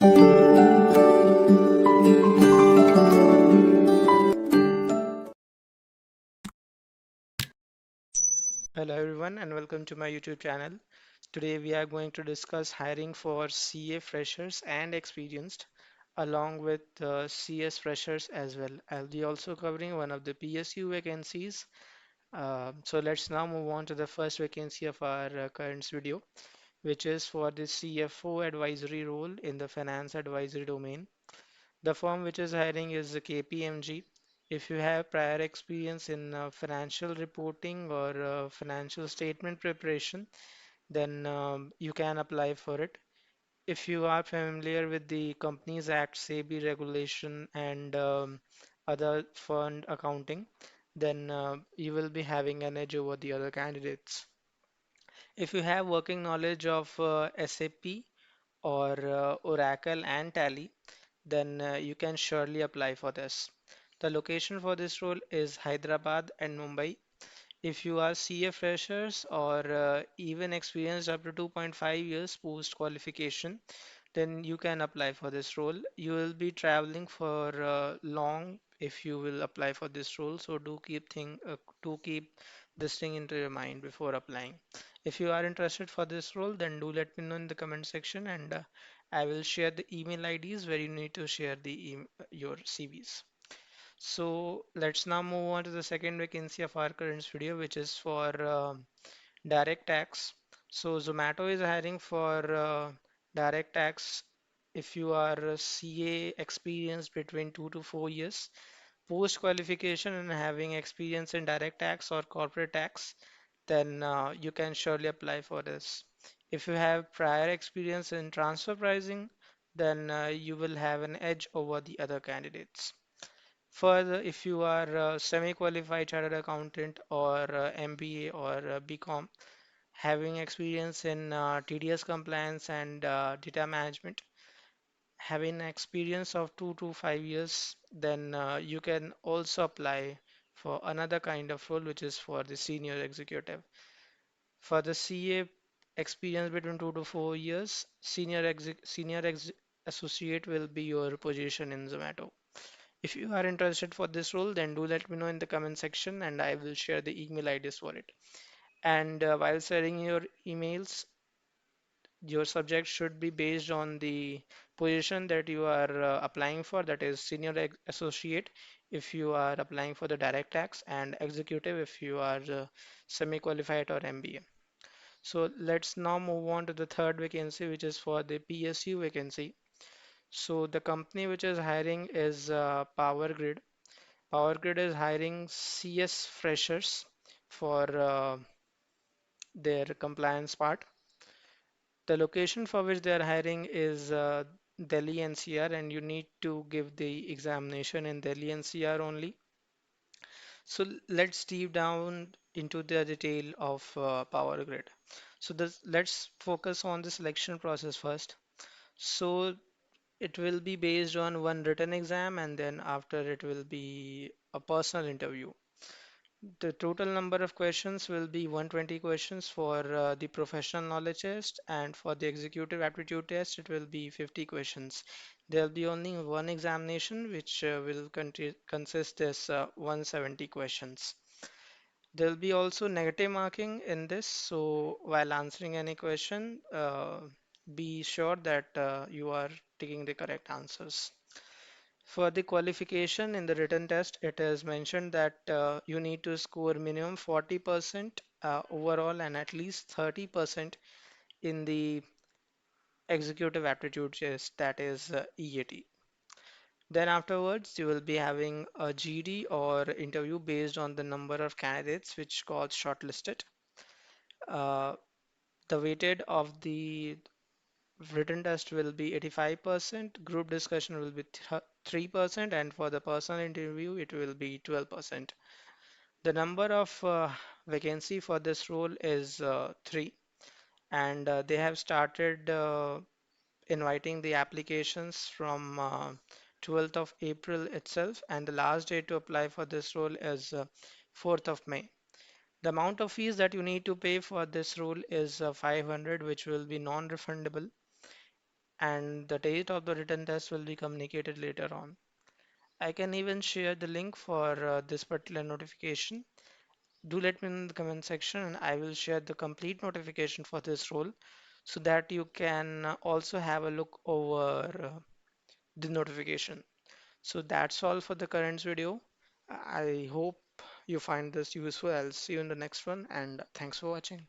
Hello everyone and welcome to my YouTube channel. Today we are going to discuss hiring for CA freshers and experienced along with CS freshers as well. I'll be also covering one of the PSU vacancies. So let's now move on to the first vacancy of our current video, which is for the CFO advisory role in the finance advisory domain. The firm which is hiring is the KPMG. If you have prior experience in financial reporting or financial statement preparation, then you can apply for it. If you are familiar with the Companies Act, SEBI regulation, and other fund accounting, then you will be having an edge over the other candidates. If you have working knowledge of SAP or Oracle and Tally, then you can surely apply for this. The location for this role is Hyderabad and Mumbai. If you are CA freshers or even experienced up to 2.5 years post qualification, then you can apply for this role. You will be traveling for long if you will apply for this role. So do keep this thing into your mind before applying. If you are interested for this role, then do let me know in the comment section, and I will share the email IDs where you need to share your CVs. So let's now move on to the second vacancy of our current video, which is for direct tax. So Zomato is hiring for direct tax. If you are a CA experienced between 2 to 4 years, post qualification and having experience in direct tax or corporate tax, then you can surely apply for this. If you have prior experience in transfer pricing, then you will have an edge over the other candidates. Further, if you are a semi-qualified chartered accountant or MBA or BCom, having experience in TDS compliance and data management, having experience of 2 to 5 years, then you can also apply for another kind of role, which is for the senior executive. For the CA experience between 2 to 4 years, senior associate will be your position in Zomato. If you are interested for this role, then do let me know in the comment section and I will share the email IDs for it. And while sharing your emails, your subject should be based on the position that you are applying for, that is associate if you are applying for the direct tax, and executive if you are semi-qualified or MBA. So let's now move on to the third vacancy, which is for the PSU vacancy. So the company which is hiring is Power Grid. Power Grid is hiring CS freshers for their compliance part. The location for which they are hiring is Delhi NCR, and you need to give the examination in Delhi NCR only. So let's deep down into the detail of Power Grid. So let's focus on the selection process first. So it will be based on one written exam, and then after it will be a personal interview. The total number of questions will be 120 questions for the professional knowledge test, and for the executive aptitude test, it will be 50 questions. There will be only one examination which will consist this 170 questions. There will be also negative marking in this, so while answering any question, be sure that you are taking the correct answers. For the qualification in the written test, it is mentioned that you need to score minimum 40% overall and at least 30% in the executive aptitude test, that is EAT. Then afterwards, you will be having a GD or interview based on the number of candidates which got shortlisted. Uh, the weighted of the written test will be 85%, group discussion will be 3%, and for the personal interview, it will be 12%. The number of vacancy for this role is three, and they have started inviting the applications from 12th of April itself, and the last day to apply for this role is 4th of May. The amount of fees that you need to pay for this role is 500, which will be non-refundable. and the date of the written test will be communicated later on. I can even share the link for this particular notification. Do let me know in the comment section, and I will share the complete notification for this role so that you can also have a look over the notification. So that's all for the current video. I hope you find this useful. I'll see you in the next one, and thanks for watching.